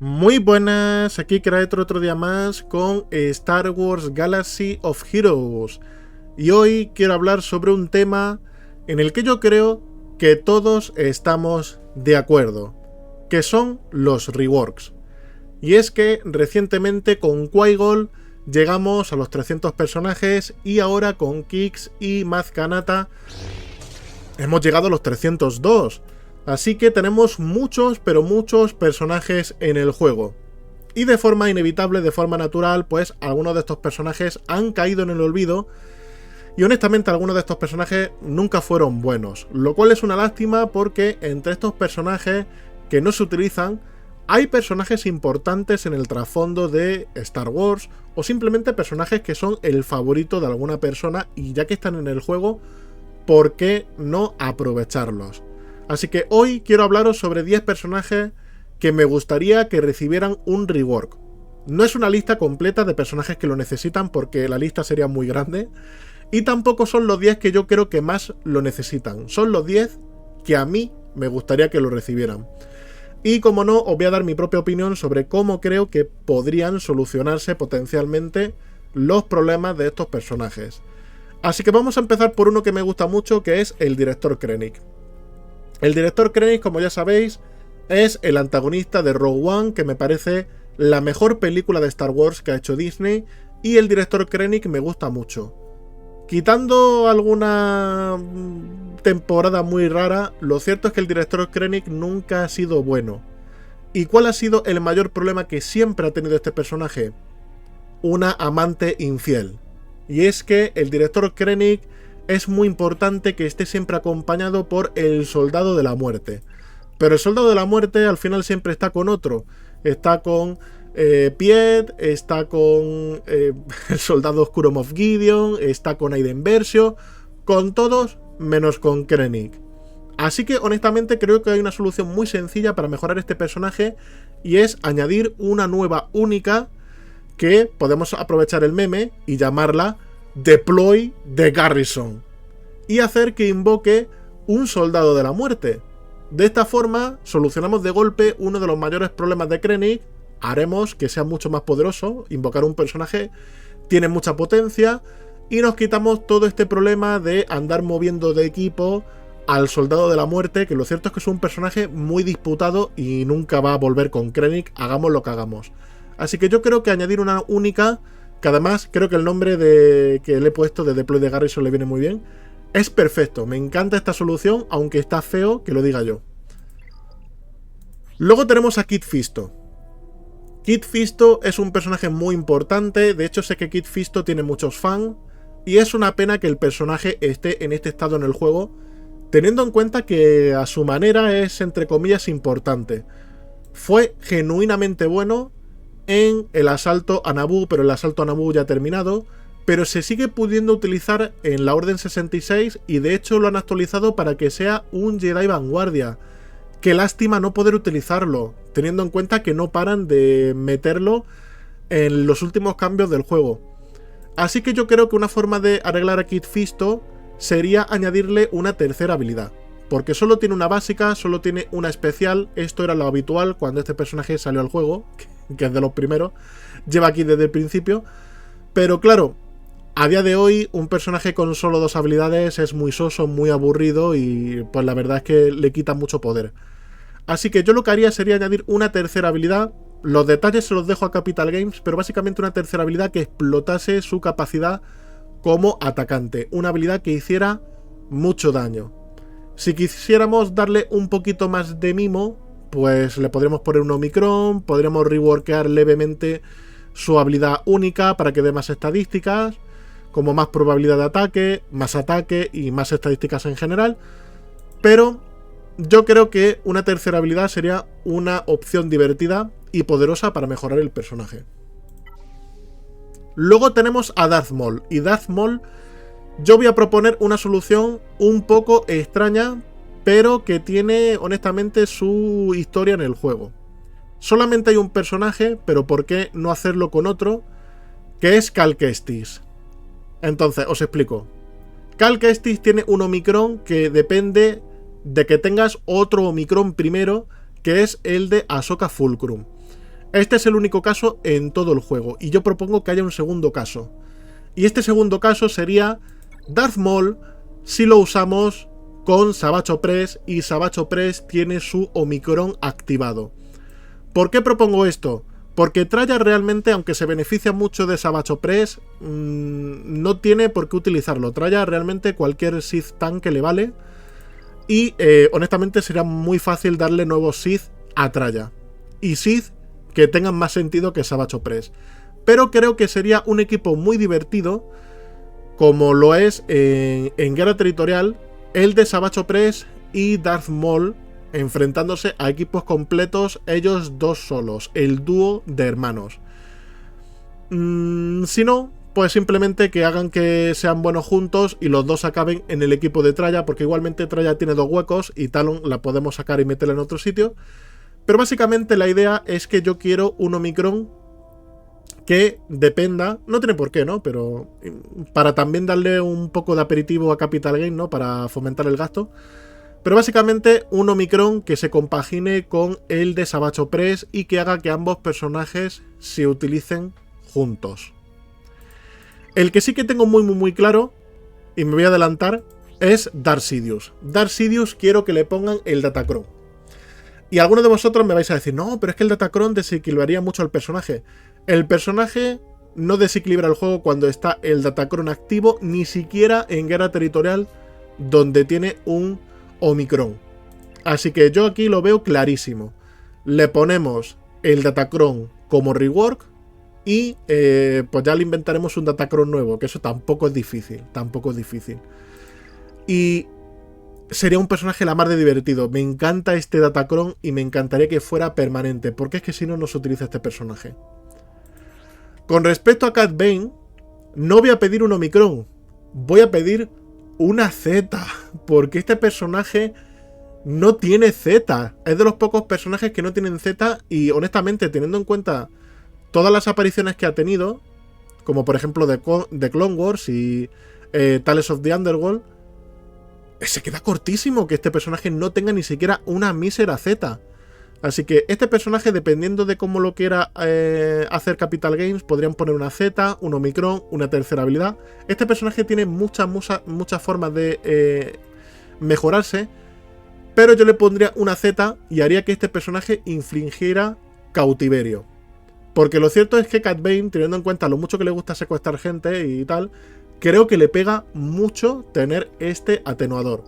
Muy buenas, aquí Kraetro otro día más con Star Wars Galaxy of Heroes. Y hoy quiero hablar sobre un tema en el que yo creo que todos estamos de acuerdo, que son los reworks. Y es que recientemente con Qui-Gon llegamos a los 300 personajes y ahora con Kix y Maz Kanata hemos llegado a los 302. Así que tenemos muchos, pero muchos personajes en el juego. Y de forma inevitable, de forma natural, pues algunos de estos personajes han caído en el olvido. Y honestamente algunos de estos personajes nunca fueron buenos. Lo cual es una lástima porque entre estos personajes que no se utilizan, hay personajes importantes en el trasfondo de Star Wars. O simplemente personajes que son el favorito de alguna persona y ya que están en el juego, ¿por qué no aprovecharlos? Así que hoy quiero hablaros sobre 10 personajes que me gustaría que recibieran un rework. No es una lista completa de personajes que lo necesitan porque la lista sería muy grande. Y tampoco son los 10 que yo creo que más lo necesitan. Son los 10 que a mí me gustaría que lo recibieran. Y como no, os voy a dar mi propia opinión sobre cómo creo que podrían solucionarse potencialmente los problemas de estos personajes. Así que vamos a empezar por uno que me gusta mucho, que es el Director Krennic. El Director Krennic, como ya sabéis, es el antagonista de Rogue One, que me parece la mejor película de Star Wars que ha hecho Disney, y el Director Krennic me gusta mucho. Quitando alguna temporada muy rara, lo cierto es que el Director Krennic nunca ha sido bueno. ¿Y cuál ha sido el mayor problema que siempre ha tenido este personaje? Una amante infiel. Y es que el Director Krennic es muy importante que esté siempre acompañado por el Soldado de la Muerte. Pero el Soldado de la Muerte al final siempre está con otro. Está con Piet, está con el Soldado Oscuro Moff Gideon, está con Aiden Versio, con todos menos con Krennic. Así que honestamente creo que hay una solución muy sencilla para mejorar este personaje y es añadir una nueva única que podemos aprovechar el meme y llamarla Deploy de Garrison y hacer que invoque un Soldado de la Muerte. De esta forma solucionamos de golpe uno de los mayores problemas de Krennic, haremos que sea mucho más poderoso. Invocar un personaje tiene mucha potencia y nos quitamos todo este problema de andar moviendo de equipo al Soldado de la Muerte, que lo cierto es que es un personaje muy disputado y nunca va a volver con Krennic, hagamos lo que hagamos. Así que yo creo que añadir una única, que además creo que el nombre que le he puesto de Deploy de Garrison le viene muy bien, es perfecto. Me encanta esta solución, aunque está feo que lo diga yo. Luego tenemos a Kit Fisto. Kit Fisto es un personaje muy importante, de hecho sé que Kit Fisto tiene muchos fans, y es una pena que el personaje esté en este estado en el juego, teniendo en cuenta que a su manera es entre comillas importante. Fue genuinamente bueno en el asalto a Naboo, pero el asalto a Naboo ya ha terminado, pero se sigue pudiendo utilizar en la Orden 66 y de hecho lo han actualizado para que sea un Jedi vanguardia. Qué lástima no poder utilizarlo, teniendo en cuenta que no paran de meterlo en los últimos cambios del juego. Así que yo creo que una forma de arreglar a Kit Fisto sería añadirle una tercera habilidad. Porque solo tiene una básica, solo tiene una especial. Esto era lo habitual cuando este personaje salió al juego, que es de los primeros. Lleva aquí desde el principio. Pero claro, a día de hoy un personaje con solo dos habilidades es muy soso, muy aburrido y pues la verdad es que le quita mucho poder. Así que yo lo que haría sería añadir una tercera habilidad. Los detalles se los dejo a Capital Games, pero básicamente una tercera habilidad que explotase su capacidad como atacante. Una habilidad que hiciera mucho daño. Si quisiéramos darle un poquito más de mimo, pues le podríamos poner un Omicron, podríamos reworkear levemente su habilidad única para que dé más estadísticas, como más probabilidad de ataque y más estadísticas en general. Pero yo creo que una tercera habilidad sería una opción divertida y poderosa para mejorar el personaje. Luego tenemos a Darth Maul. Y Darth Maul, yo voy a proponer una solución un poco extraña, pero que tiene honestamente su historia en el juego. Solamente hay un personaje, pero ¿por qué no hacerlo con otro? Que es Cal Kestis. Entonces, os explico. Cal Kestis tiene un Omicron que depende de que tengas otro Omicron primero, que es el de Ahsoka Fulcrum. Este es el único caso en todo el juego, y yo propongo que haya un segundo caso. Y este segundo caso sería Darth Maul si lo usamos con Savage Opress y Savage Opress tiene su Omicron activado. ¿Por qué propongo esto? Porque Traya realmente, aunque se beneficia mucho de Savage Opress, no tiene por qué utilizarlo. Traya realmente cualquier Sith tanque le vale. Y honestamente sería muy fácil darle nuevos Sith a Traya. Y Sith que tengan más sentido que Savage Opress. Pero creo que sería un equipo muy divertido, como lo es en Guerra Territorial, el de Savage Opress y Darth Maul enfrentándose a equipos completos, ellos dos solos, el dúo de hermanos. Si no, pues simplemente que hagan que sean buenos juntos y los dos acaben en el equipo de Traya, porque igualmente Traya tiene dos huecos y Talon la podemos sacar y meterla en otro sitio. Pero básicamente la idea es que yo quiero un Omicron que dependa, no tiene por qué, ¿no? Pero para también darle un poco de aperitivo a Capital Games, ¿no? Para fomentar el gasto. Pero básicamente un Omicron que se compagine con el de Savage Opress y que haga que ambos personajes se utilicen juntos. El que sí que tengo muy claro, y me voy a adelantar, es Darth Sidious. Darth Sidious quiero que le pongan el Datacron. Y algunos de vosotros me vais a decir, no, pero es que el Datacron desequilibraría mucho al personaje. El personaje no desequilibra el juego cuando está el Datacron activo, ni siquiera en Guerra Territorial, donde tiene un Omicron. Así que yo aquí lo veo clarísimo. Le ponemos el Datacron como rework y pues ya le inventaremos un Datacron nuevo, que eso tampoco es difícil, Y sería un personaje la mar de divertido. Me encanta este Datacron y me encantaría que fuera permanente, porque es que si no, no se utiliza este personaje. Con respecto a Cad Bane, no voy a pedir un Omicron, voy a pedir una Z, porque este personaje no tiene Z. Es de los pocos personajes que no tienen Z y honestamente, teniendo en cuenta todas las apariciones que ha tenido, como por ejemplo de Clone Wars y Tales of the Underworld, se queda cortísimo que este personaje no tenga ni siquiera una mísera Z. Así que este personaje, dependiendo de cómo lo quiera hacer Capital Games, podrían poner una Z, un Omicron, una tercera habilidad. Este personaje tiene muchas formas de mejorarse, pero yo le pondría una Z y haría que este personaje infligiera cautiverio. Porque lo cierto es que Cad Bane, teniendo en cuenta lo mucho que le gusta secuestrar gente y tal, creo que le pega mucho tener este atenuador.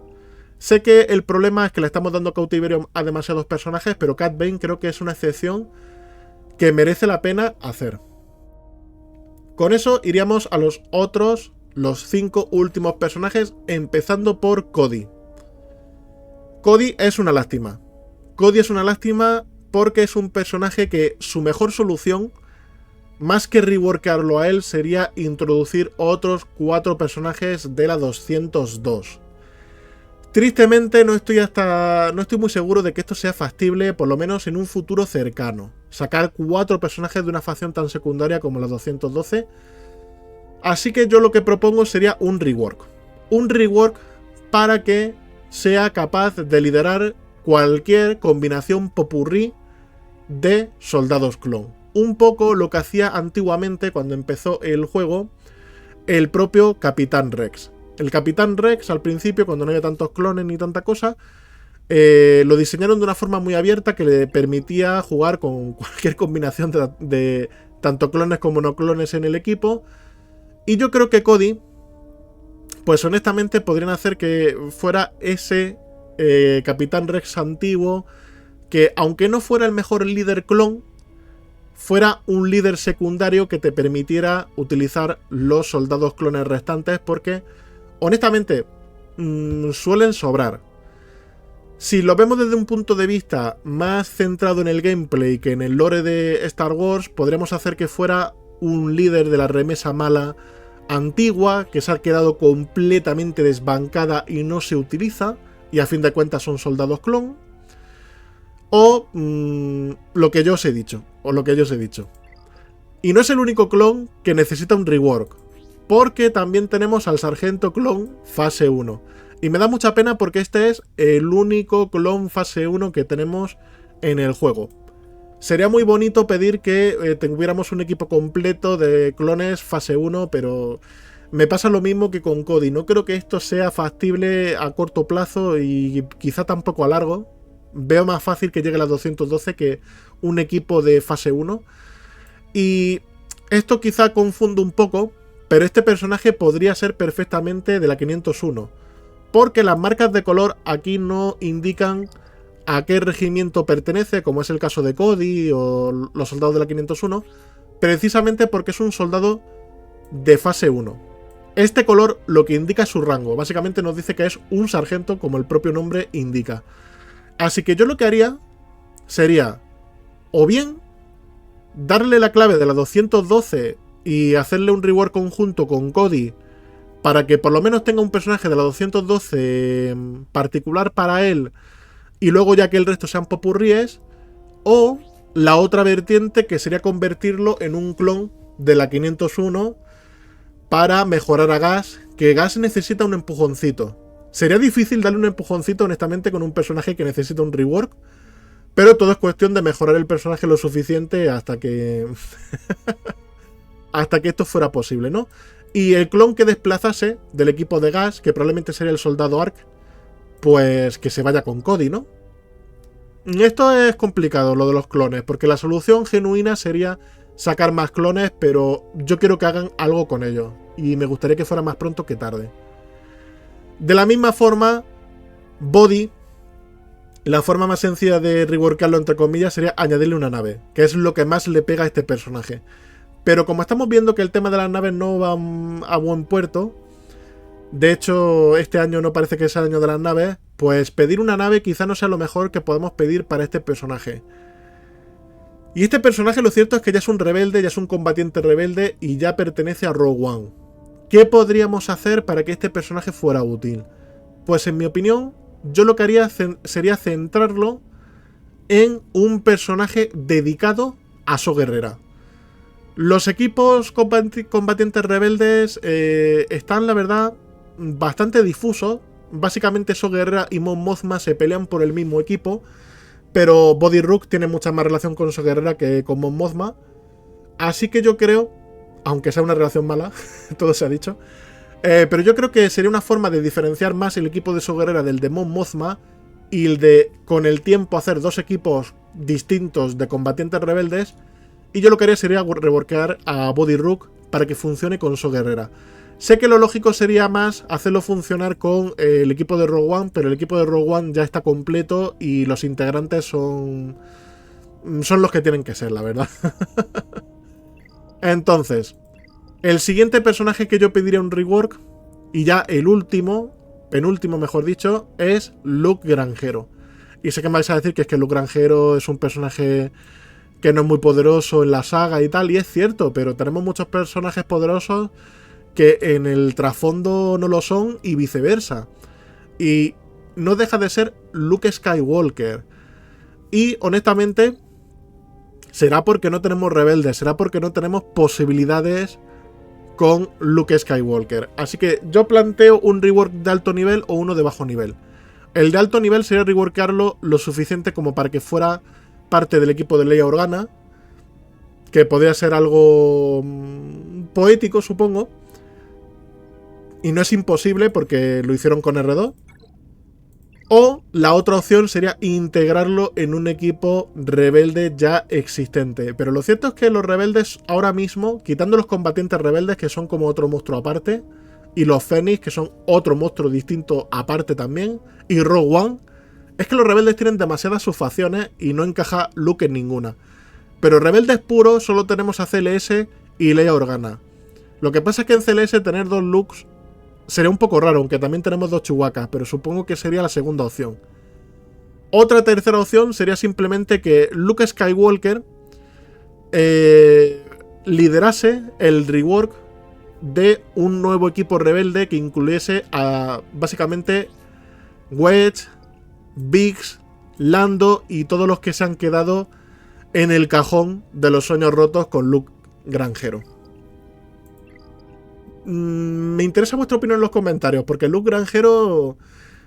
Sé que el problema es que le estamos dando cautiverio a demasiados personajes, pero Cad Bane creo que es una excepción que merece la pena hacer. Con eso iríamos a los 5 últimos personajes, empezando por Cody. Cody es una lástima. Cody es una lástima porque es un personaje que su mejor solución, más que reworkarlo a él, sería introducir otros 4 personajes de la 202. Tristemente no estoy muy seguro de que esto sea factible, por lo menos en un futuro cercano. Sacar 4 personajes de una facción tan secundaria como la 212. Así que yo lo que propongo sería un rework. Un rework para que sea capaz de liderar cualquier combinación popurrí de soldados clon. Un poco lo que hacía antiguamente cuando empezó el juego el propio Capitán Rex. El Capitán Rex al principio, cuando no había tantos clones ni tanta cosa, lo diseñaron de una forma muy abierta que le permitía jugar con cualquier combinación de tanto clones como no clones en el equipo. Y yo creo que Cody, pues honestamente podrían hacer que fuera ese Capitán Rex antiguo, que aunque no fuera el mejor líder clon, fuera un líder secundario que te permitiera utilizar los soldados clones restantes, porque honestamente suelen sobrar. Si lo vemos desde un punto de vista más centrado en el gameplay que en el lore de Star Wars, podríamos hacer que fuera un líder de la remesa mala antigua, que se ha quedado completamente desbancada y no se utiliza, y a fin de cuentas son soldados clon. O lo que yo os he dicho. Y no es el único clon que necesita un rework, porque también tenemos al Sargento Clon Fase 1. Y me da mucha pena porque este es el único clon Fase 1 que tenemos en el juego. Sería muy bonito pedir que tuviéramos un equipo completo de clones fase 1, pero me pasa lo mismo que con Cody. No creo que esto sea factible a corto plazo y quizá tampoco a largo. Veo más fácil que llegue a las 212 que un equipo de fase 1. Y esto quizá confunde un poco, pero este personaje podría ser perfectamente de la 501. Porque las marcas de color aquí no indican a qué regimiento pertenece, como es el caso de Cody o los soldados de la 501, precisamente porque es un soldado de fase 1. Este color lo que indica es su rango, básicamente nos dice que es un sargento, como el propio nombre indica. Así que yo lo que haría sería, o bien darle la clave de la 212 y hacerle un rework conjunto con Cody para que por lo menos tenga un personaje de la 212 particular para él y luego ya que el resto sean popurríes, o la otra vertiente que sería convertirlo en un clon de la 501 para mejorar a Gas, que Gas necesita un empujoncito. Sería difícil darle un empujoncito honestamente con un personaje que necesita un rework, pero todo es cuestión de mejorar el personaje lo suficiente hasta que hasta que esto fuera posible, ¿no? Y el clon que desplazase del equipo de Gas, que probablemente sería el soldado Ark, pues que se vaya con Cody, ¿no? Esto es complicado, lo de los clones, porque la solución genuina sería sacar más clones, pero yo quiero que hagan algo con ellos, y me gustaría que fuera más pronto que tarde. De la misma forma, Body, la forma más sencilla de reworkarlo entre comillas sería añadirle una nave, que es lo que más le pega a este personaje. Pero como estamos viendo que el tema de las naves no va a buen puerto, de hecho este año no parece que sea el año de las naves, pues pedir una nave quizá no sea lo mejor que podemos pedir para este personaje. Y este personaje lo cierto es que ya es un rebelde, ya es un combatiente rebelde y ya pertenece a Rogue One. ¿Qué podríamos hacer para que este personaje fuera útil? Pues en mi opinión, yo lo que haría sería centrarlo en un personaje dedicado a So Guerrera. Los equipos combatientes rebeldes están, la verdad, bastante difusos. Básicamente So Guerrera y Mon Mothma se pelean por el mismo equipo, pero Body Rook tiene mucha más relación con So Guerrera que con Mon Mothma. Así que yo creo, aunque sea una relación mala, todo se ha dicho, pero yo creo que sería una forma de diferenciar más el equipo de So Guerrera del de Mon Mothma y el de, con el tiempo, hacer dos equipos distintos de combatientes rebeldes. Y yo lo que haría sería reworkear a Body Rook para que funcione con So Guerrera. Sé que lo lógico sería más hacerlo funcionar con el equipo de Rogue One, pero el equipo de Rogue One ya está completo y los integrantes son los que tienen que ser, la verdad. Entonces, el siguiente personaje que yo pediría un rework, y ya el último, penúltimo mejor dicho, es Luke Granjero. Y sé que me vais a decir que es que Luke Granjero es un personaje que no es muy poderoso en la saga y tal, y es cierto, pero tenemos muchos personajes poderosos que en el trasfondo no lo son y viceversa. Y no deja de ser Luke Skywalker. Y honestamente, será porque no tenemos rebeldes, será porque no tenemos posibilidades con Luke Skywalker. Así que yo planteo un rework de alto nivel o uno de bajo nivel. El de alto nivel sería reworkarlo lo suficiente como para que fuera parte del equipo de Leia Organa, que podría ser algo poético, supongo. Y no es imposible porque lo hicieron con R2. O la otra opción sería integrarlo en un equipo rebelde ya existente. Pero lo cierto es que los rebeldes ahora mismo, quitando los combatientes rebeldes, que son como otro monstruo aparte, y los Fénix, que son otro monstruo distinto aparte también, y Rogue One, es que los rebeldes tienen demasiadas sus facciones y no encaja Luke en ninguna. Pero rebeldes puros solo tenemos a CLS y Leia Organa. Lo que pasa es que en CLS tener dos Lukes sería un poco raro, aunque también tenemos dos Chewbacca, pero supongo que sería la segunda opción. Otra tercera opción sería simplemente que Luke Skywalker liderase el rework de un nuevo equipo rebelde que incluyese a básicamente Wedge, Biggs, Lando y todos los que se han quedado en el cajón de los sueños rotos con Luke Granjero. Me interesa vuestra opinión en los comentarios, porque Luke Granjero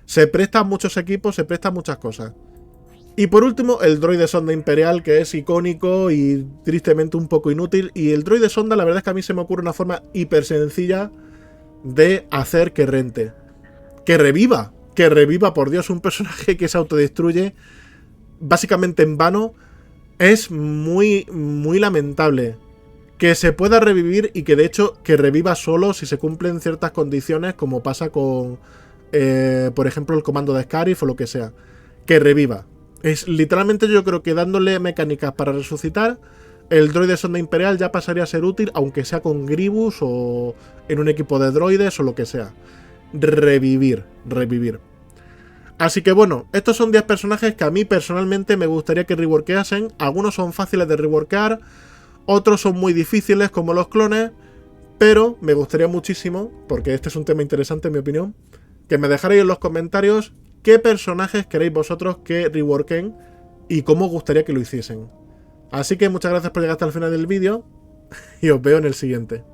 se presta a muchos equipos, se presta a muchas cosas. Y por último, el droide sonda imperial, que es icónico y tristemente un poco inútil. Y el droide sonda, la verdad es que a mí se me ocurre una forma hiper sencilla de hacer que rente. Que reviva. Que reviva, por Dios, un personaje que se autodestruye básicamente en vano. Es muy, muy lamentable. Que se pueda revivir y que de hecho que reviva solo si se cumplen ciertas condiciones, como pasa con, por ejemplo, el comando de Scarif o lo que sea. Que reviva. Es literalmente, yo creo que dándole mecánicas para resucitar, el droide sonda imperial ya pasaría a ser útil, aunque sea con Grievous o en un equipo de droides o lo que sea. Revivir, revivir. Así que bueno, estos son 10 personajes que a mí personalmente me gustaría que reworkeasen. Algunos son fáciles de reworkear, otros son muy difíciles como los clones, pero me gustaría muchísimo, porque este es un tema interesante en mi opinión, que me dejarais en los comentarios qué personajes queréis vosotros que reworken y cómo os gustaría que lo hiciesen. Así que muchas gracias por llegar hasta el final del vídeo y os veo en el siguiente.